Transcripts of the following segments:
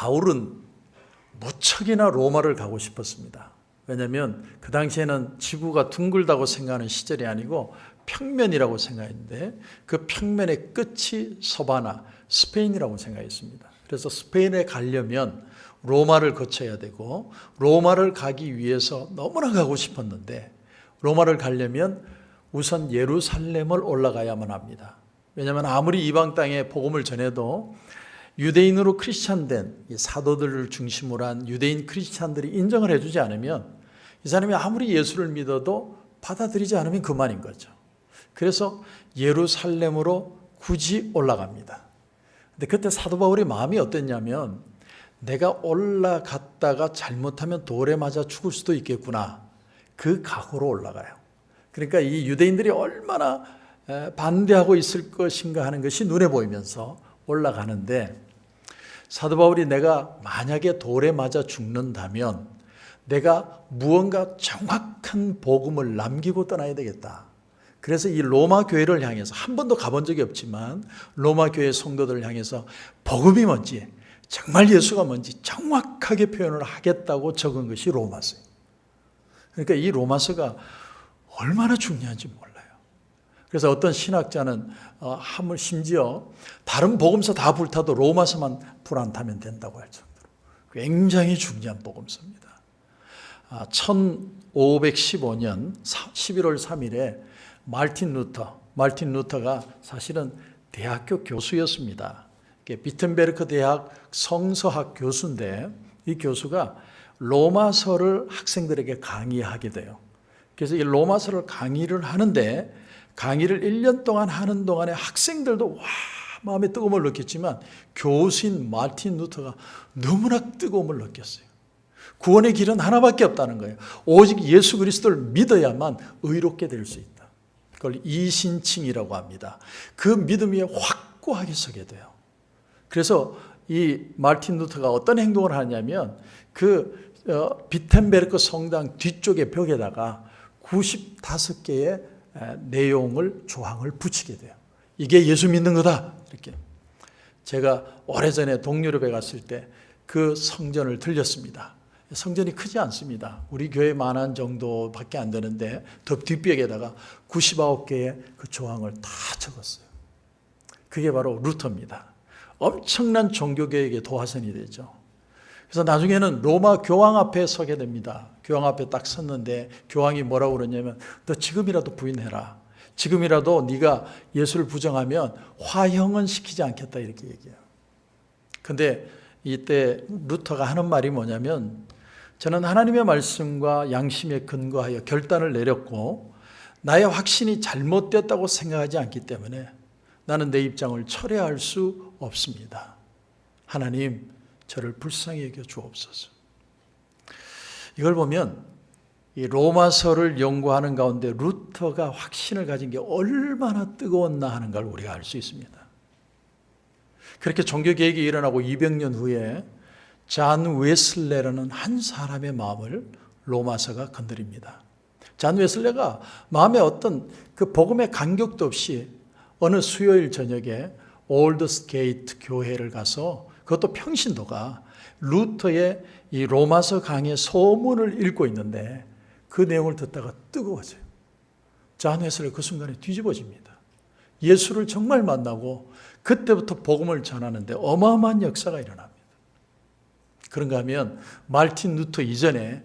바울은 무척이나 로마를 가고 싶었습니다. 왜냐하면 그 당시에는 지구가 둥글다고 생각하는 시절이 아니고 평면이라고 생각했는데 그 평면의 끝이 서바나, 스페인이라고 생각했습니다. 그래서 스페인에 가려면 로마를 거쳐야 되고 로마를 가기 위해서 너무나 가고 싶었는데 로마를 가려면 우선 예루살렘을 올라가야만 합니다. 왜냐하면 아무리 이방 땅에 복음을 전해도 유대인으로 크리스찬된 사도들을 중심으로 한 유대인 크리스찬들이 인정을 해주지 않으면 이 사람이 아무리 예수를 믿어도 받아들이지 않으면 그만인 거죠. 그래서 예루살렘으로 굳이 올라갑니다. 근데 그때 사도 바울의 마음이 어땠냐면 내가 올라갔다가 잘못하면 돌에 맞아 죽을 수도 있겠구나. 그 각오로 올라가요. 그러니까 이 유대인들이 얼마나 반대하고 있을 것인가 하는 것이 눈에 보이면서 올라가는데 사도 바울이 내가 만약에 돌에 맞아 죽는다면 내가 무언가 정확한 복음을 남기고 떠나야 되겠다. 그래서 이 로마 교회를 향해서 한 번도 가본 적이 없지만 로마 교회 성도들을 향해서 복음이 뭔지 정말 예수가 뭔지 정확하게 표현을 하겠다고 적은 것이 로마서예요. 그러니까 이 로마서가 얼마나 중요한지 몰라요. 그래서 어떤 신학자는 함을 심지어 다른 복음서 다 불타도 로마서만 불 안 타면 된다고 할 정도로 굉장히 중요한 복음서입니다. 1515년 11월 3일에 마르틴 루터가 사실은 대학교 교수였습니다. 비텐베르크 대학 성서학 교수인데 이 교수가 로마서를 학생들에게 강의하게 돼요. 그래서 이 로마서를 강의를 하는데 강의를 1년 동안 하는 동안에 학생들도 마음에 뜨거움을 느꼈지만 교수인 마르틴 루터가 너무나 뜨거움을 느꼈어요. 구원의 길은 하나밖에 없다는 거예요. 오직 예수 그리스도를 믿어야만 의롭게 될 수 있다. 그걸 이신칭이라고 합니다. 그 믿음 위에 확고하게 서게 돼요. 그래서 이 마르틴 루터가 어떤 행동을 하냐면 그 비텐베르크 성당 뒤쪽의 벽에다가 95개의 조항을 붙이게 돼요. 이게 예수 믿는 거다. 이렇게. 제가 오래전에 동유럽에 갔을 때 그 성전을 들렸습니다. 성전이 크지 않습니다. 우리 교회만한 정도밖에 안 되는데 더 뒷벽에다가 99개의 그 조항을 다 적었어요. 그게 바로 루터입니다. 엄청난 종교개혁의 도화선이 되죠. 그래서 나중에는 로마 교황 앞에 서게 됩니다. 교황 앞에 딱 섰는데 교황이 뭐라고 그러냐면 너 지금이라도 부인해라. 지금이라도 네가 예수를 부정하면 화형은 시키지 않겠다 이렇게 얘기해요. 근데 이때 루터가 하는 말이 뭐냐면 저는 하나님의 말씀과 양심에 근거하여 결단을 내렸고 나의 확신이 잘못됐다고 생각하지 않기 때문에 나는 내 입장을 철회할 수 없습니다. 하나님 저를 불쌍히 여겨 주옵소서. 이걸 보면 이 로마서를 연구하는 가운데 루터가 확신을 가진 게 얼마나 뜨거웠나 하는 걸 우리가 알 수 있습니다. 그렇게 종교개혁이 일어나고 200년 후에 잔 웨슬레라는 한 사람의 마음을 로마서가 건드립니다. 잔 웨슬레가 마음에 어떤 그 복음의 간격도 없이 어느 수요일 저녁에 올드스게이트 교회를 가서 그것도 평신도가 루터의 이 로마서 강의 소문을 읽고 있는데 그 내용을 듣다가 뜨거워져요. 잔 웨슬레 그 순간에 뒤집어집니다. 예수를 정말 만나고 그때부터 복음을 전하는데 어마어마한 역사가 일어납니다. 그런가 하면 마르틴 루터 이전에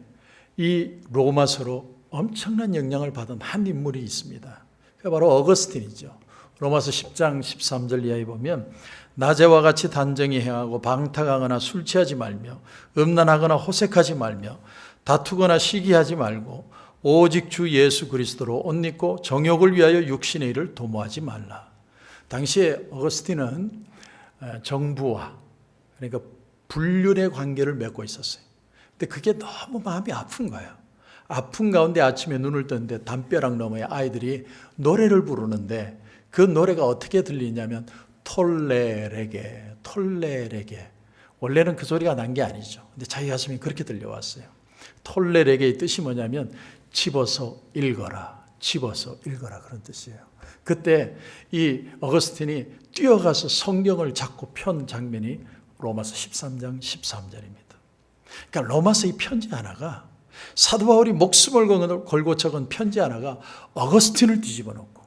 이 로마서로 엄청난 영향을 받은 한 인물이 있습니다. 그게 바로 어거스틴이죠. 로마서 10장 13절 이하에 보면 낮에와 같이 단정히 행하고 방탕하거나 술 취하지 말며 음란하거나 호색하지 말며 다투거나 시기하지 말고 오직 주 예수 그리스도로 옷 입고 정욕을 위하여 육신의 일을 도모하지 말라. 당시에 어거스틴은 정부와 그러니까 불륜의 관계를 맺고 있었어요. 근데 그게 너무 마음이 아픈 거예요. 아픈 가운데 아침에 눈을 떴는데 담벼락 너머에 아이들이 노래를 부르는데 그 노래가 어떻게 들리냐면 톨레레게 톨레레게. 원래는 그 소리가 난 게 아니죠. 근데 자기 가슴이 그렇게 들려왔어요. 톨레레게의 뜻이 뭐냐면 집어서 읽어라. 집어서 읽어라 그런 뜻이에요. 그때 이 어거스틴이 뛰어가서 성경을 잡고 편 장면이 로마서 13장 13절입니다. 그러니까 로마서 이 편지 하나가, 사도 바울이 목숨을 걸고 적은 편지 하나가 어거스틴을 뒤집어 놓고,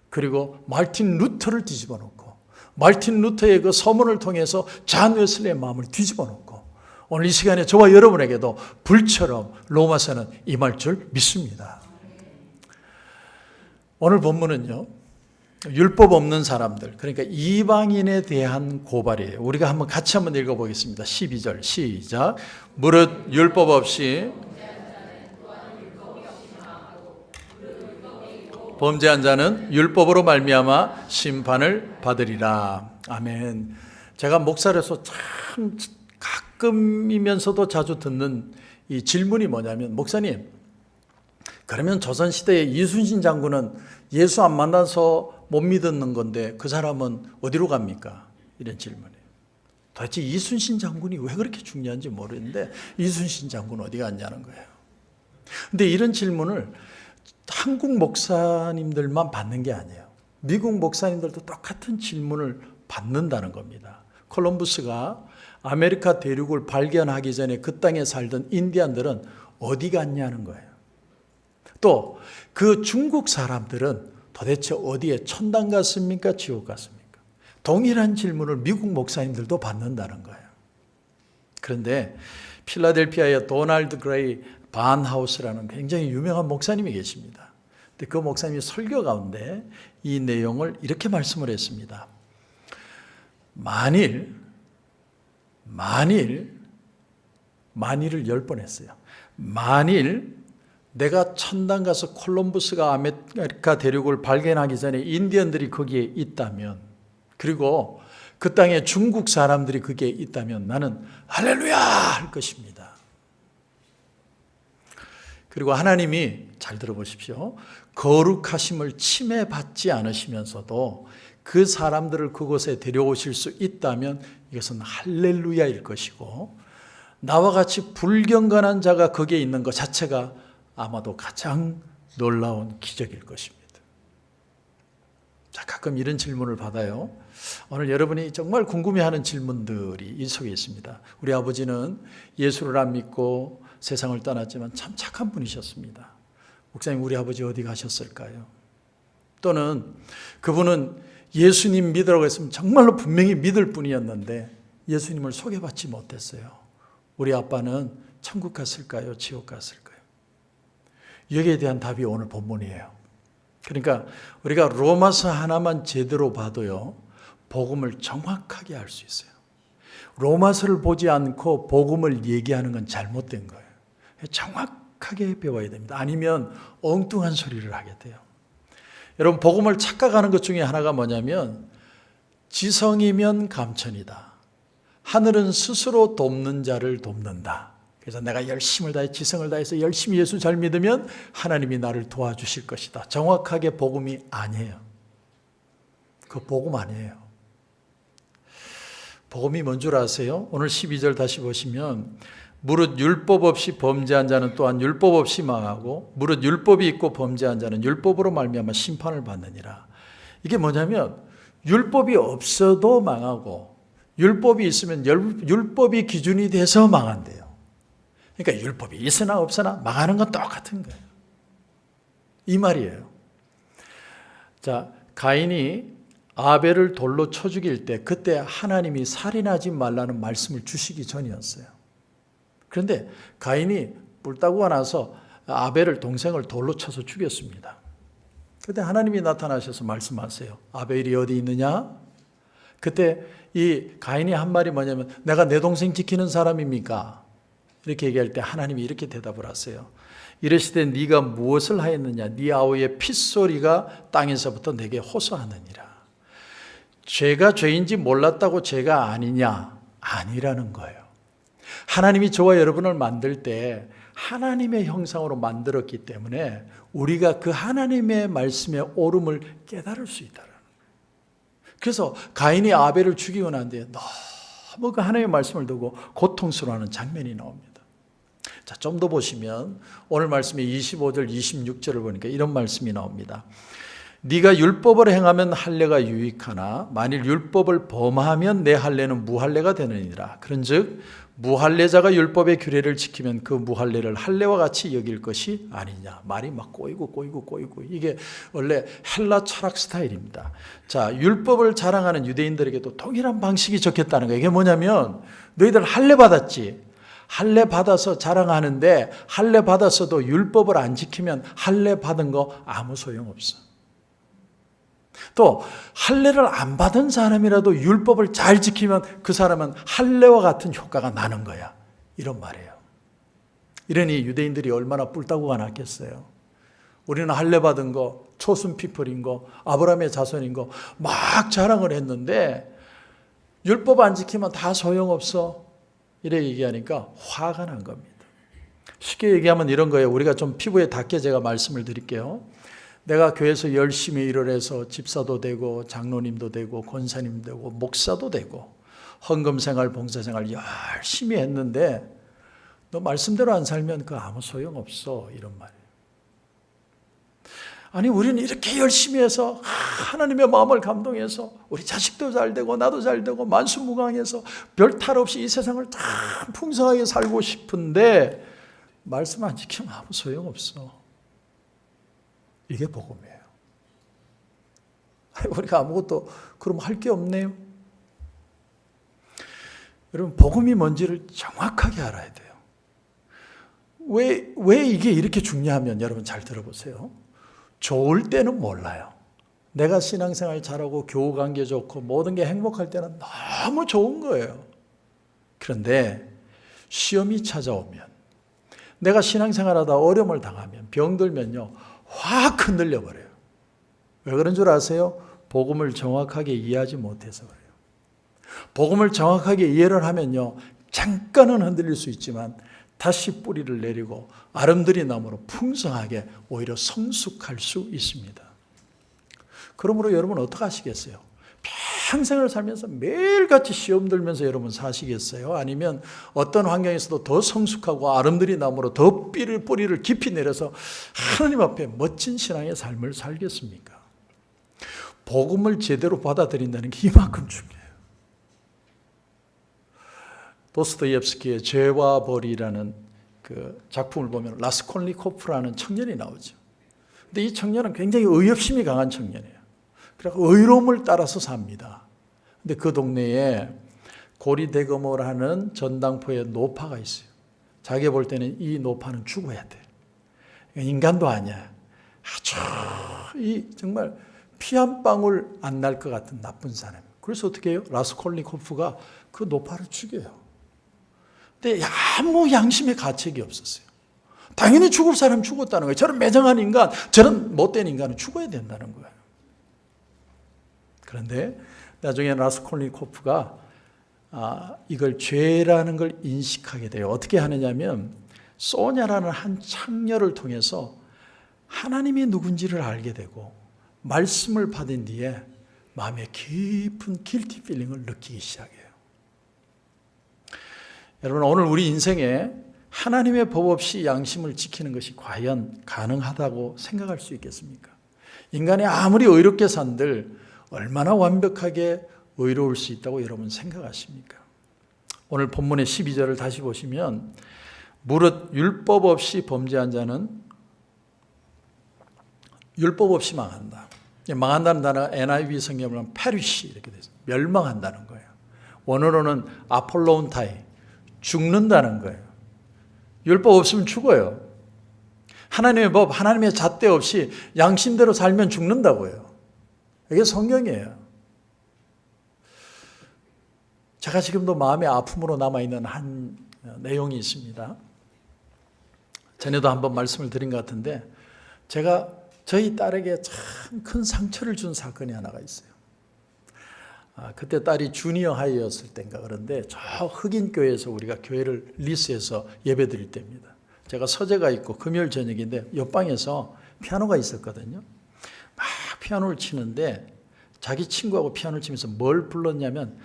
그리고 마르틴 루터를 뒤집어 놓고, 마르틴 루터의 그 서문을 통해서 잔 웨슬리의 마음을 뒤집어 놓고, 오늘 이 시간에 저와 여러분에게도 불처럼 로마서는 임할 줄 믿습니다. 오늘 본문은요, 율법 없는 사람들, 그러니까 이방인에 대한 고발이에요. 우리가 같이 한번 읽어보겠습니다. 12절 시작. 무릇 율법 없이 범죄한 자는 율법으로 말미암아 심판을 받으리라. 아멘. 제가 목사로서 참 가끔이면서도 자주 듣는 이 질문이 뭐냐면, 목사님, 그러면 조선시대에 이순신 장군은 예수 안 만나서 못 믿었는 건데 그 사람은 어디로 갑니까? 이런 질문이에요. 도대체 이순신 장군이 왜 그렇게 중요한지 모르는데 이순신 장군 어디 갔냐는 거예요. 근데 이런 질문을 한국 목사님들만 받는 게 아니에요. 미국 목사님들도 똑같은 질문을 받는다는 겁니다. 콜럼부스가 아메리카 대륙을 발견하기 전에 그 땅에 살던 인디안들은 어디 갔냐는 거예요. 또 그 중국 사람들은 도대체 어디에 천당 갔습니까? 지옥 갔습니까? 동일한 질문을 미국 목사님들도 받는다는 거예요. 그런데 필라델피아의 도널드 그레이 반하우스라는 굉장히 유명한 목사님이 계십니다. 근데 그 목사님이 설교 가운데 이 내용을 이렇게 말씀을 했습니다. 만일을 10번 했어요. 만일 내가 천당 가서 콜럼부스가 아메리카 대륙을 발견하기 전에 인디언들이 거기에 있다면, 그리고 그 땅에 중국 사람들이 거기에 있다면 나는 할렐루야 할 것입니다. 그리고 하나님이, 잘 들어보십시오, 거룩하심을 침해받지 않으시면서도 그 사람들을 그곳에 데려오실 수 있다면 이것은 할렐루야일 것이고, 나와 같이 불경건한 자가 거기에 있는 것 자체가 아마도 가장 놀라운 기적일 것입니다. 자, 가끔 이런 질문을 받아요. 오늘 여러분이 정말 궁금해하는 질문들이 이 속에 있습니다. 우리 아버지는 예수를 안 믿고 세상을 떠났지만 참 착한 분이셨습니다. 목사님, 우리 아버지 어디 가셨을까요? 또는 그분은 예수님 믿으라고 했으면 정말로 분명히 믿을 분이었는데 예수님을 소개받지 못했어요. 우리 아빠는 천국 갔을까요? 지옥 갔을까요? 여기에 대한 답이 오늘 본문이에요. 그러니까 우리가 로마서 하나만 제대로 봐도요, 복음을 정확하게 알 수 있어요. 로마서를 보지 않고 복음을 얘기하는 건 잘못된 거예요. 정확하게 배워야 됩니다. 아니면 엉뚱한 소리를 하게 돼요. 여러분, 복음을 착각하는 것 중에 하나가 뭐냐면, 지성이면 감천이다. 하늘은 스스로 돕는 자를 돕는다. 그래서 내가 열심을 다해 지성을 다해서 열심히 예수 잘 믿으면 하나님이 나를 도와주실 것이다. 정확하게 복음이 아니에요. 그 복음 아니에요. 복음이 뭔 줄 아세요? 오늘 12절 다시 보시면, 무릇 율법 없이 범죄한 자는 또한 율법 없이 망하고 무릇 율법이 있고 범죄한 자는 율법으로 말미암아 심판을 받느니라. 이게 뭐냐면 율법이 없어도 망하고 율법이 있으면 율법이 기준이 돼서 망한대요. 그러니까 율법이 있으나 없으나 망하는 건 똑같은 거예요. 이 말이에요. 자, 가인이 아벨을 돌로 쳐 죽일 때 그때 하나님이 살인하지 말라는 말씀을 주시기 전이었어요. 그런데 가인이 뿔 따고 나서 아벨을, 동생을 돌로 쳐서 죽였습니다. 그때 하나님이 나타나셔서 말씀하세요. 아벨이 어디 있느냐? 그때 이 가인이 한 말이 뭐냐면, 내가 내 동생 지키는 사람입니까? 이렇게 얘기할 때 하나님이 이렇게 대답을 하세요. 이르시되 네가 무엇을 하였느냐? 네 아우의 핏소리가 땅에서부터 내게 호소하느니라. 죄가 죄인지 몰랐다고 죄가 아니냐? 아니라는 거예요. 하나님이 저와 여러분을 만들 때 하나님의 형상으로 만들었기 때문에 우리가 그 하나님의 말씀의 옳음을 깨달을 수 있다는 거예요. 그래서 가인이 아벨을 죽이고 난 뒤에 너무 그 하나님의 말씀을 두고 고통스러워하는 장면이 나옵니다. 자, 좀 더 보시면 오늘 말씀의 25절, 26절을 보니까 이런 말씀이 나옵니다. 네가 율법을 행하면 할례가 유익하나 만일 율법을 범하면 내 할례는 무할례가 되느니라. 그런즉 무할례자가 율법의 규례를 지키면 그 무할례를 할례와 같이 여길 것이 아니냐. 말이 막 꼬이고 이게 원래 헬라 철학 스타일입니다. 자, 율법을 자랑하는 유대인들에게도 동일한 방식이 적혔다는 거예요. 이게 뭐냐면 너희들 할례 받았지. 할례 받아서 자랑하는데 할례 받았어도 율법을 안 지키면 할례 받은 거 아무 소용없어. 또 할례를 안 받은 사람이라도 율법을 잘 지키면 그 사람은 할례와 같은 효과가 나는 거야. 이런 말이에요. 이러니 유대인들이 얼마나 뿔따구가 났겠어요. 우리는 할례 받은 거, 초순 피플인 거, 아브라함의 자손인 거 막 자랑을 했는데 율법 안 지키면 다 소용없어. 이래 얘기하니까 화가 난 겁니다. 쉽게 얘기하면 이런 거예요. 우리가 좀 피부에 닿게 제가 말씀을 드릴게요. 내가 교회에서 열심히 일을 해서 집사도 되고 장로님도 되고 권사님도 되고 목사도 되고 헌금생활 봉사생활 열심히 했는데 너 말씀대로 안 살면 그거 아무 소용없어. 이런 말이에요. 아니 우리는 이렇게 열심히 해서 하나님의 마음을 감동해서 우리 자식도 잘 되고 나도 잘 되고 만수무강해서 별 탈 없이 이 세상을 참 풍성하게 살고 싶은데 말씀 안 지키면 아무 소용없어. 이게 복음이에요. 우리가 아무것도 그럼 할 게 없네요. 여러분 복음이 뭔지를 정확하게 알아야 돼요. 왜 이게 이렇게 중요하면 여러분 잘 들어보세요. 좋을 때는 몰라요. 내가 신앙생활 잘하고 교우관계 좋고 모든 게 행복할 때는 너무 좋은 거예요. 그런데 시험이 찾아오면 내가 신앙생활하다 어려움을 당하면 병들면요 확 흔들려 버려요. 왜 그런 줄 아세요? 복음을 정확하게 이해하지 못해서 그래요. 복음을 정확하게 이해를 하면요 잠깐은 흔들릴 수 있지만 다시 뿌리를 내리고 아름드리 나무로 풍성하게 오히려 성숙할 수 있습니다. 그러므로 여러분 어떻게 하시겠어요? 평생을 살면서 매일같이 시험 들면서 여러분 사시겠어요? 아니면 어떤 환경에서도 더 성숙하고 아름드리 나무로 더 뿌리를 깊이 내려서 하나님 앞에 멋진 신앙의 삶을 살겠습니까? 복음을 제대로 받아들인다는 게 이만큼 중요해요. 도스토옙스키의 죄와 벌이라는 그 작품을 보면 라스콜니코프라는 청년이 나오죠. 근데 이 청년은 굉장히 의협심이 강한 청년이에요. 그래서 의로움을 따라서 삽니다. 근데 그 동네에 고리대거모라는 전당포에 노파가 있어요. 자기가 볼 때는 이 노파는 죽어야 돼. 인간도 아니야. 아주 정말 피 한 방울 안 날 것 같은 나쁜 사람. 그래서 어떻게 해요? 라스콜니코프가 그 노파를 죽여요. 근데 아무 양심의 가책이 없었어요. 당연히 죽을 사람 죽었다는 거예요. 저런 매정한 인간, 저런 못된 인간은 죽어야 된다는 거예요. 그런데 나중에 라스콜니코프가 이걸 죄라는 걸 인식하게 돼요. 어떻게 하느냐면 소냐라는 한 창녀를 통해서 하나님이 누군지를 알게 되고 말씀을 받은 뒤에 마음에 깊은 길티 필링을 느끼기 시작해요. 여러분 오늘 우리 인생에 하나님의 법 없이 양심을 지키는 것이 과연 가능하다고 생각할 수 있겠습니까? 인간이 아무리 의롭게 산들 얼마나 완벽하게 의로울 수 있다고 여러분 생각하십니까? 오늘 본문의 12절을 다시 보시면 무릇 율법 없이 범죄한 자는 율법 없이 망한다. 망한다는 단어가 NIV 성경을 보면 페리시 이렇게 돼서 멸망한다는 거예요. 원어로는 아폴로온타이 죽는다는 거예요. 율법 없으면 죽어요. 하나님의 법, 하나님의 잣대 없이 양심대로 살면 죽는다고요. 이게 성경이에요. 제가 지금도 마음의 아픔으로 남아있는 한 내용이 있습니다. 전에도 한번 말씀을 드린 것 같은데 제가 저희 딸에게 참 큰 상처를 준 사건이 하나가 있어요. 그때 딸이 주니어 하이였을 때인가 그런데 저 흑인 교회에서 우리가 교회를 리스해서 예배 드릴 때입니다. 제가 서재가 있고 금요일 저녁인데 옆방에서 피아노가 있었거든요. 막 피아노를 치는데 자기 친구하고 피아노를 치면서 뭘 불렀냐면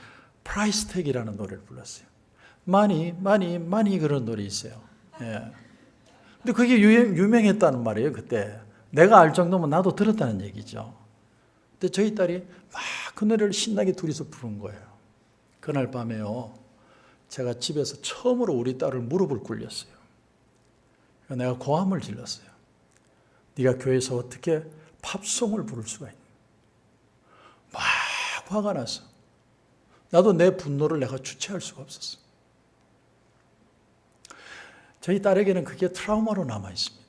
프라이스 택이라는 노래를 불렀어요. 많이 그런 노래 있어요. 예. 근데 그게 유명했다는 말이에요. 그때 내가 알 정도면 나도 들었다는 얘기죠. 근데 저희 딸이 막 그 노래를 신나게 둘이서 부른 거예요. 그날 밤에요, 제가 집에서 처음으로 우리 딸을 무릎을 꿇렸어요. 내가 고함을 질렀어요. 네가 교회에서 어떻게 팝송을 부를 수가 있냐. 막 화가 났어. 나도 내 분노를 내가 주체할 수가 없었어. 저희 딸에게는 그게 트라우마로 남아 있습니다.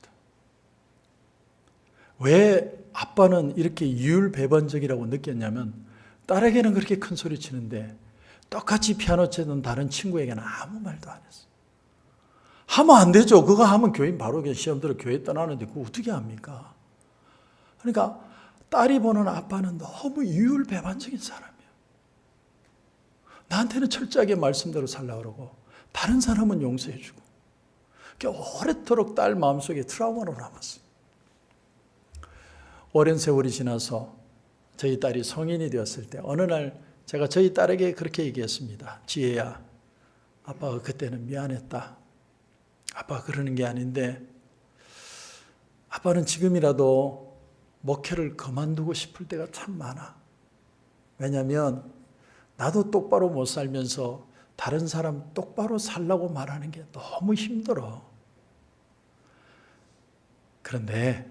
왜 아빠는 이렇게 이율배반적이라고 느꼈냐면, 딸에게는 그렇게 큰 소리 치는데 똑같이 피아노 치는 다른 친구에게는 아무 말도 안 했어. 하면 안 되죠. 그거 하면 교인 바로 시험 들어 교회 떠나는데 그거 어떻게 합니까? 그러니까 딸이 보는 아빠는 너무 이율배반적인 사람이에요. 나한테는 철저하게 말씀대로 살라고 그러고 다른 사람은 용서해 주고. 오래도록 딸 마음속에 트라우마로 남았어요. 오랜 세월이 지나서 저희 딸이 성인이 되었을 때 어느 날 제가 저희 딸에게 그렇게 얘기했습니다. 지혜야, 아빠가 그때는 미안했다. 아빠가 그러는 게 아닌데 아빠는 지금이라도 목회를 그만두고 싶을 때가 참 많아. 왜냐하면 나도 똑바로 못 살면서 다른 사람 똑바로 살라고 말하는 게 너무 힘들어. 그런데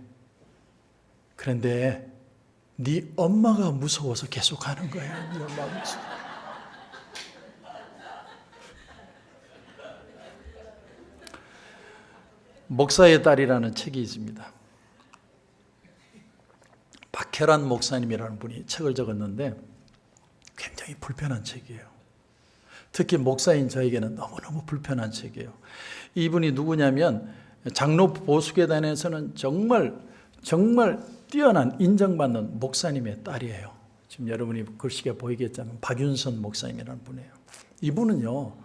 네 엄마가 무서워서 계속 하는 거야. 네 엄마가 무서워. 목사의 딸이라는 책이 있습니다. 박혜란 목사님이라는 분이 책을 적었는데 굉장히 불편한 책이에요. 특히 목사인 저에게는 너무너무 불편한 책이에요. 이분이 누구냐면 장로 보수계단에서는 정말 뛰어난 인정받는 목사님의 딸이에요. 지금 여러분이 글씨가 보이겠지만 박윤선 목사님이라는 분이에요. 이분은요,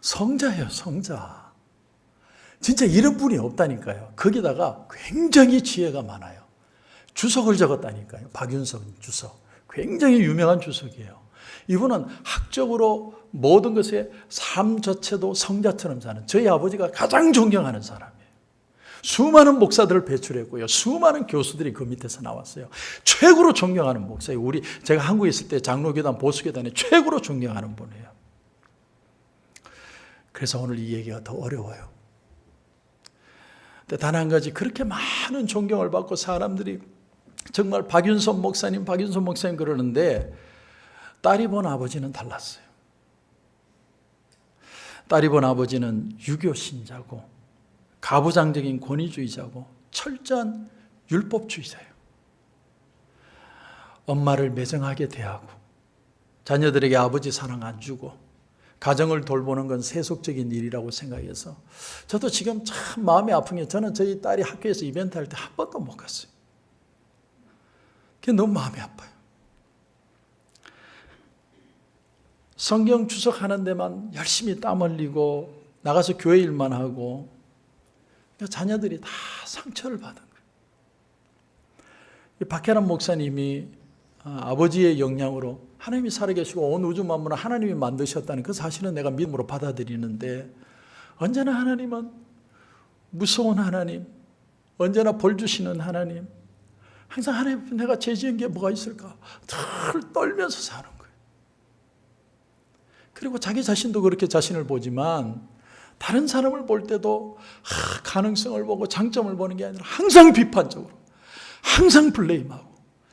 성자예요, 성자. 진짜 이런 분이 없다니까요. 거기다가 굉장히 지혜가 많아요. 주석을 적었다니까요. 박윤선 주석. 굉장히 유명한 주석이에요. 이분은 학적으로 모든 것에 삶 자체도 성자처럼 사는 저희 아버지가 가장 존경하는 사람이에요. 수많은 목사들을 배출했고요. 수많은 교수들이 그 밑에서 나왔어요. 최고로 존경하는 목사예요. 제가 한국에 있을 때 장로교단, 보수교단에 최고로 존경하는 분이에요. 그래서 오늘 이 얘기가 더 어려워요. 근데 단 한 가지, 그렇게 많은 존경을 받고 사람들이 정말 박윤선 목사님 그러는데 딸이 본 아버지는 달랐어요. 딸이 본 아버지는 유교 신자고 가부장적인 권위주의자고 철저한 율법주의자예요. 엄마를 매정하게 대하고 자녀들에게 아버지 사랑 안 주고 가정을 돌보는 건 세속적인 일이라고 생각해서 저도 지금 참 마음이 아픈 게, 저는 저희 딸이 학교에서 이벤트 할 때 한 번도 못 갔어요. 그게 너무 마음이 아파요. 성경 주석하는 데만 열심히 땀 흘리고 나가서 교회 일만 하고 자녀들이 다 상처를 받은 거예요. 박혜란 목사님이 아버지의 영향으로 하나님이 살아계시고 온 우주 만물을 하나님이 만드셨다는 그 사실은 내가 믿음으로 받아들이는데, 언제나 하나님은 무서운 하나님, 언제나 벌 주시는 하나님, 항상 하나님 내가 죄 지은 게 뭐가 있을까 늘 떨면서 사는 거예요. 그리고 자기 자신도 그렇게 자신을 보지만 다른 사람을 볼 때도 가능성을 보고 장점을 보는 게 아니라 항상 비판적으로, 항상 블레임하고,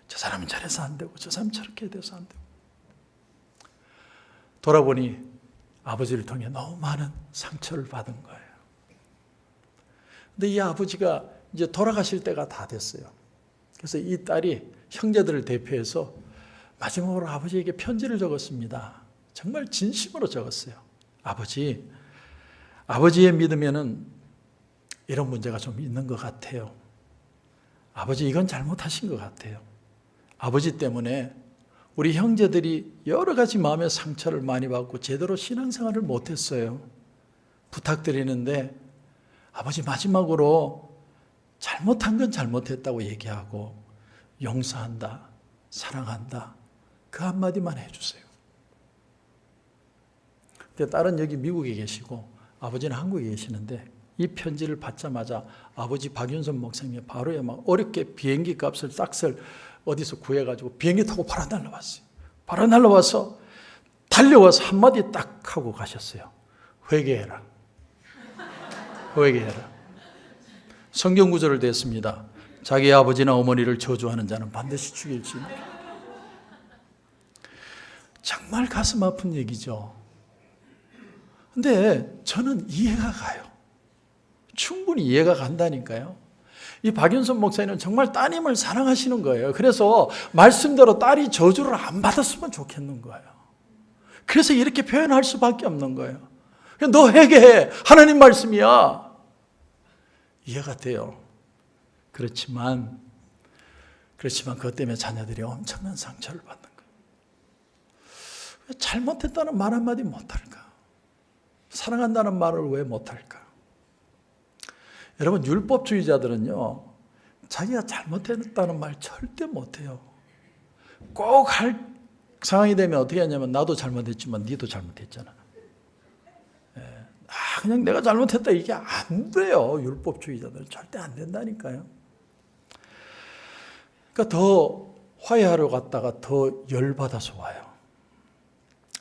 저 사람은 저래서 안 되고 저 사람은 저렇게 돼서 안 되고. 돌아보니 아버지를 통해 너무 많은 상처를 받은 거예요. 근데 이 아버지가 이제 돌아가실 때가 다 됐어요. 그래서 이 딸이 형제들을 대표해서 마지막으로 아버지에게 편지를 적었습니다. 정말 진심으로 적었어요. 아버지의 믿음에는 이런 문제가 좀 있는 것 같아요. 아버지, 이건 잘못하신 것 같아요. 아버지 때문에 우리 형제들이 여러 가지 마음의 상처를 많이 받고 제대로 신앙생활을 못했어요. 부탁드리는데 아버지 마지막으로 잘못한 건 잘못했다고 얘기하고 용서한다, 사랑한다, 그 한마디만 해주세요. 근데 딸은 여기 미국에 계시고 아버지는 한국에 계시는데 이 편지를 받자마자 아버지 박윤선 목사님이 바로 막 어렵게 비행기 값을 싹쓸 어디서 구해가지고 비행기 타고 바로 날라왔어요. 바로 날라와서 달려와서 한마디 딱 하고 가셨어요. 회개해라. 회개해라. 성경 구절을 댔습니다. 자기 아버지나 어머니를 저주하는 자는 반드시 죽일지니라. 정말 가슴 아픈 얘기죠. 근데 저는 이해가 가요. 충분히 이해가 간다니까요. 이 박윤선 목사님은 정말 따님을 사랑하시는 거예요. 그래서 말씀대로 딸이 저주를 안 받았으면 좋겠는 거예요. 그래서 이렇게 표현할 수밖에 없는 거예요. 너 회개해. 하나님 말씀이야. 이해가 돼요. 그렇지만 그것 때문에 자녀들이 엄청난 상처를 받는 거예요. 왜 잘못했다는 말 한마디 못할까? 사랑한다는 말을 왜 못할까? 여러분, 율법주의자들은요, 자기가 잘못했다는 말 절대 못해요. 꼭 할 상황이 되면 어떻게 하냐면, 나도 잘못했지만 니도 잘못했잖아. 그냥 내가 잘못했다, 이게 안 돼요. 율법주의자들은 절대 안 된다니까요. 그러니까 더 화해하러 갔다가 더 열받아서 와요.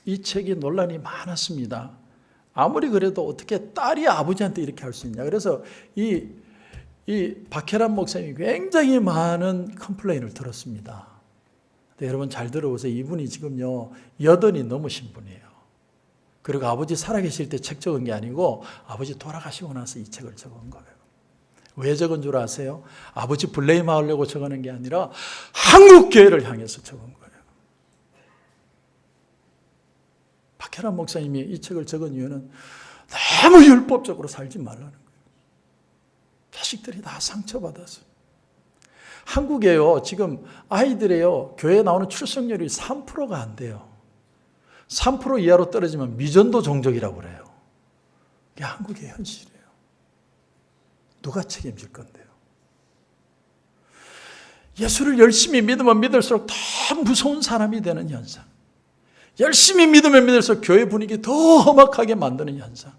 이 책이 논란이 많았습니다. 아무리 그래도 어떻게 딸이 아버지한테 이렇게 할 수 있냐. 그래서 이 박혜란 목사님이 굉장히 많은 컴플레인을 들었습니다. 근데 여러분 잘 들어보세요. 이분이 지금요 80이 넘으신 분이에요. 그리고 아버지 살아계실 때 책 적은 게 아니고 아버지 돌아가시고 나서 이 책을 적은 거예요. 왜 적은 줄 아세요? 아버지 블레임하려고 적어낸 게 아니라 한국교회를 향해서 적은 거예요. 박혜란 목사님이 이 책을 적은 이유는 너무 율법적으로 살지 말라는 거예요. 자식들이 다 상처받아서. 한국에요, 지금 아이들의요, 교회에 나오는 출석률이 3%가 안 돼요. 3% 이하로 떨어지면 미전도 종족이라고 그래요. 이게 한국의 현실이에요. 누가 책임질 건데요? 예수를 열심히 믿으면 믿을수록 더 무서운 사람이 되는 현상. 열심히 믿으면 믿을수록 교회 분위기 더 험악하게 만드는 현상.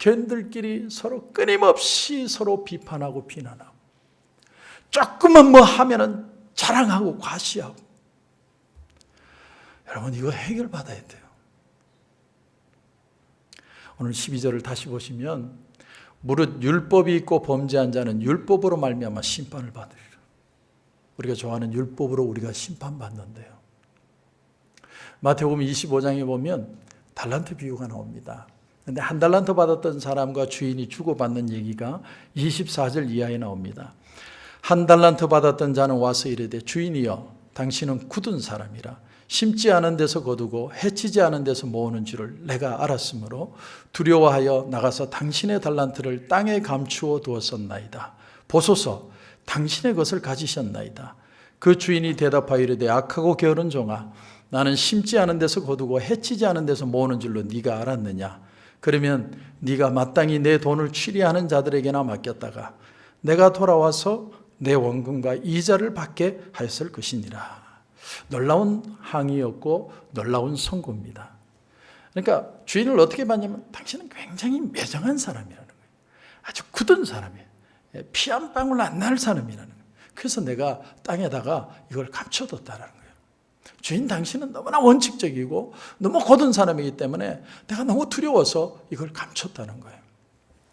교인들끼리 서로 끊임없이 서로 비판하고 비난하고, 조금만 뭐 하면은 자랑하고 과시하고. 여러분, 이거 해결받아야 돼요. 오늘 12절을 다시 보시면, 무릇 율법이 있고 범죄한 자는 율법으로 말미암아 심판을 받으리라. 우리가 좋아하는 율법으로 우리가 심판받는데요. 마태복음 25장에 보면 달란트 비유가 나옵니다. 그런데 한 달란트 받았던 사람과 주인이 주고받는 얘기가 24절 이하에 나옵니다. 한 달란트 받았던 자는 와서 이르되, 주인이여, 당신은 굳은 사람이라 심지 않은 데서 거두고 해치지 않은 데서 모으는 줄을 내가 알았으므로 두려워하여 나가서 당신의 달란트를 땅에 감추어 두었었나이다. 보소서, 당신의 것을 가지셨나이다. 그 주인이 대답하여 이르되, 악하고 게으른 종아, 나는 심지 않은 데서 거두고 해치지 않은 데서 모으는 줄로 네가 알았느냐? 그러면 네가 마땅히 내 돈을 취리하는 자들에게나 맡겼다가 내가 돌아와서 내 원금과 이자를 받게 하였을 것이니라. 놀라운 항의였고 놀라운 선고입니다. 그러니까 주인을 어떻게 봤냐면, 당신은 굉장히 매정한 사람이라는 거예요. 아주 굳은 사람이에요. 피 한 방울 안 날 사람이라는 거예요. 그래서 내가 땅에다가 이걸 감춰뒀다는 거예요. 주인, 당신은 너무나 원칙적이고 너무 고든 사람이기 때문에 내가 너무 두려워서 이걸 감췄다는 거예요.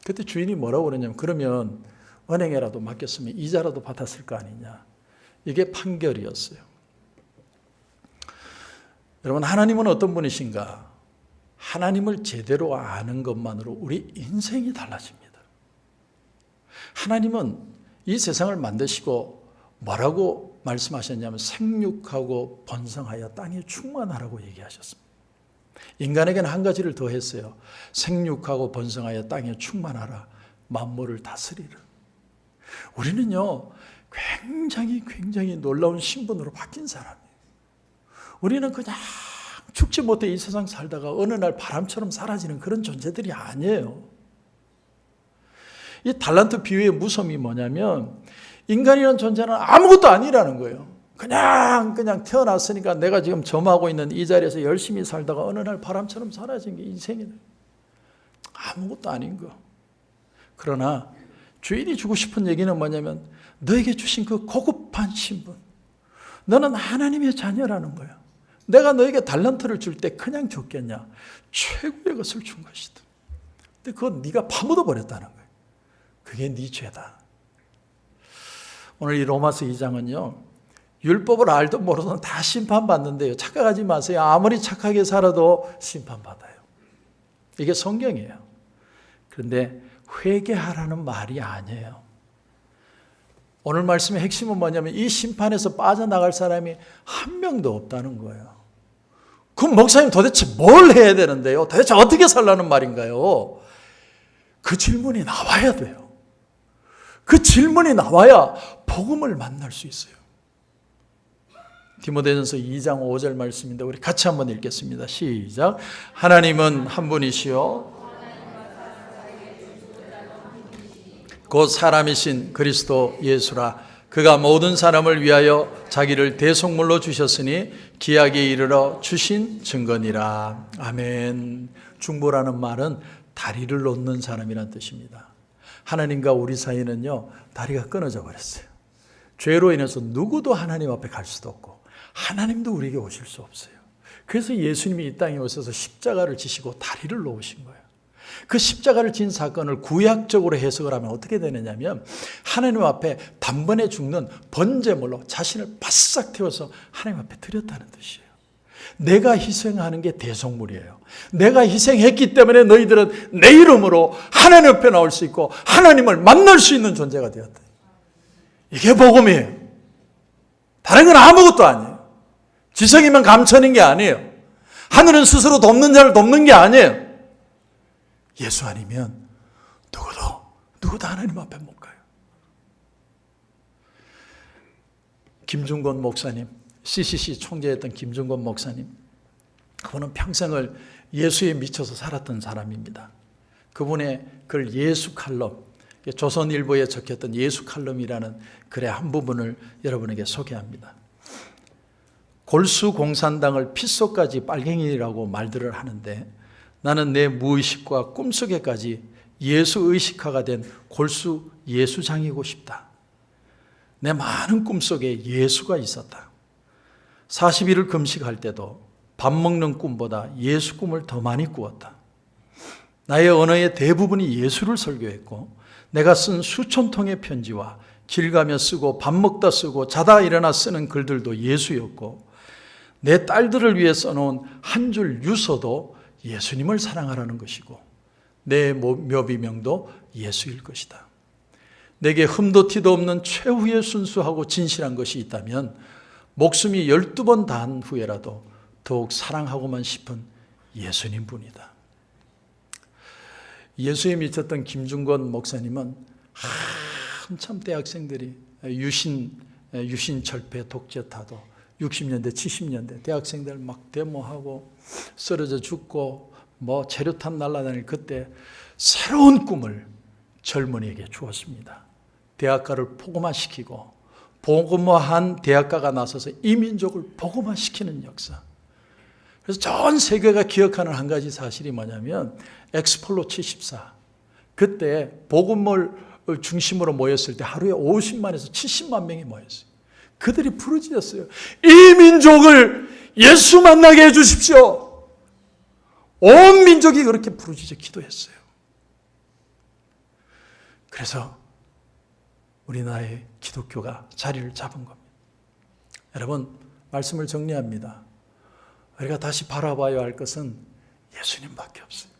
그때 주인이 뭐라고 그러냐면, 그러면 은행에라도 맡겼으면 이자라도 받았을 거 아니냐. 이게 판결이었어요. 여러분, 하나님은 어떤 분이신가? 하나님을 제대로 아는 것만으로 우리 인생이 달라집니다. 하나님은 이 세상을 만드시고 뭐라고 말씀하셨냐면, 생육하고 번성하여 땅에 충만하라고 얘기하셨습니다. 인간에게는 한 가지를 더 했어요. 생육하고 번성하여 땅에 충만하라, 만물을 다스리라. 우리는요, 굉장히 놀라운 신분으로 바뀐 사람이에요. 우리는 그냥 죽지 못해 이 세상 살다가 어느 날 바람처럼 사라지는 그런 존재들이 아니에요. 이 달란트 비유의 무서움이 뭐냐면, 인간이라는 존재는 아무것도 아니라는 거예요. 그냥 태어났으니까 내가 지금 점하고 있는 이 자리에서 열심히 살다가 어느 날 바람처럼 사라진 게 인생이네. 아무것도 아닌 거. 그러나 주인이 주고 싶은 얘기는 뭐냐면, 너에게 주신 그 고급한 신분, 너는 하나님의 자녀라는 거야. 내가 너에게 달란트를 줄 때 그냥 줬겠냐? 최고의 것을 준 것이다. 근데 그건 네가 파묻어 버렸다는 거예요. 그게 네 죄다. 오늘 이 로마서 2장은요. 율법을 알든 모르든 다 심판받는데요. 착각하지 마세요. 아무리 착하게 살아도 심판받아요. 이게 성경이에요. 그런데 회개하라는 말이 아니에요. 오늘 말씀의 핵심은 뭐냐면 이 심판에서 빠져나갈 사람이 한 명도 없다는 거예요. 그럼 목사님 도대체 뭘 해야 되는데요? 도대체 어떻게 살라는 말인가요? 그 질문이 나와야 돼요. 그 질문이 나와야 복음을 만날 수 있어요. 디모데전서 2장 5절 말씀인데 우리 같이 한번 읽겠습니다. 시작. 하나님은 한 분이시요 곧 사람이신 그리스도 예수라. 그가 모든 사람을 위하여 자기를 대속물로 주셨으니 기약에 이르러 주신 증거니라. 아멘. 중보라는 말은 다리를 놓는 사람이란 뜻입니다. 하나님과 우리 사이는요, 다리가 끊어져 버렸어요. 죄로 인해서 누구도 하나님 앞에 갈 수도 없고 하나님도 우리에게 오실 수 없어요. 그래서 예수님이 이 땅에 오셔서 십자가를 지시고 다리를 놓으신 거예요. 그 십자가를 진 사건을 구약적으로 해석을 하면 어떻게 되느냐면 하나님 앞에 단번에 죽는 번제물로 자신을 바싹 태워서 하나님 앞에 드렸다는 뜻이에요. 내가 희생하는 게 대속물이에요. 내가 희생했기 때문에 너희들은 내 이름으로 하나님 앞에 나올 수 있고 하나님을 만날 수 있는 존재가 되었다. 이게 복음이에요. 다른 건 아무것도 아니에요. 지성이면 감천인 게 아니에요. 하늘은 스스로 돕는 자를 돕는 게 아니에요. 예수 아니면 누구도 하나님 앞에 못 가요. 김중건 목사님, CCC 총재였던 김중건 목사님, 그분은 평생을 예수에 미쳐서 살았던 사람입니다. 그분의 글 예수 칼럼, 조선일보에 적혔던 예수 칼럼이라는 글의 한 부분을 여러분에게 소개합니다. 골수공산당을 핏속까지 빨갱이라고 말들을 하는데 나는 내 무의식과 꿈속에까지 예수의식화가 된 골수 예수장이고 싶다. 내 많은 꿈속에 예수가 있었다. 40일을 금식할 때도 밥 먹는 꿈보다 예수 꿈을 더 많이 꾸었다. 나의 언어의 대부분이 예수를 설교했고 내가 쓴 수천 통의 편지와 길 가며 쓰고 밥 먹다 쓰고 자다 일어나 쓰는 글들도 예수였고 내 딸들을 위해 써놓은 한 줄 유서도 예수님을 사랑하라는 것이고 내 묘비명도 예수일 것이다. 내게 흠도 티도 없는 최후의 순수하고 진실한 것이 있다면 목숨이 12번 다한 후에라도 더욱 사랑하고만 싶은 예수님 뿐이다. 예수에 미쳤던 김중건 목사님은 한참 대학생들이 유신철폐 독재타도 60년대 70년대 대학생들 막 데모하고 쓰러져 죽고 뭐 재료탄 날아다닐 그때 새로운 꿈을 젊은이에게 주었습니다. 대학가를 복음화시키고 복음화한 대학가가 나서서 이민족을 복음화시키는 역사. 그래서 전 세계가 기억하는 한 가지 사실이 뭐냐면 엑스폴로 74. 그때 복음을 중심으로 모였을 때 하루에 50만에서 70만 명이 모였어요. 그들이 부르짖었어요. 이 민족을 예수 만나게 해주십시오. 온 민족이 그렇게 부르짖어 기도했어요. 그래서 우리나라의 기독교가 자리를 잡은 겁니다. 여러분, 말씀을 정리합니다. 우리가 다시 바라봐야 할 것은 예수님밖에 없어요.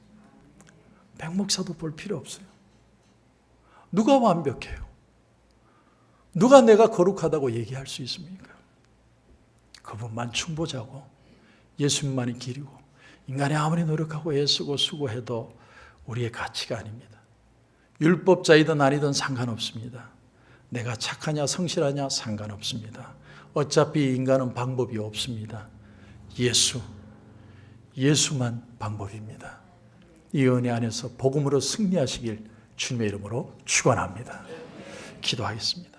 백목사도 볼 필요 없어요. 누가 완벽해요? 누가 내가 거룩하다고 얘기할 수 있습니까? 그분만 충보자고 예수님만이 길이고 인간이 아무리 노력하고 애쓰고 수고해도 우리의 가치가 아닙니다. 율법자이든 아니든 상관없습니다. 내가 착하냐 성실하냐 상관없습니다. 어차피 인간은 방법이 없습니다. 예수만 방법입니다. 이 은혜 안에서 복음으로 승리하시길 주님의 이름으로 축원합니다. 기도하겠습니다.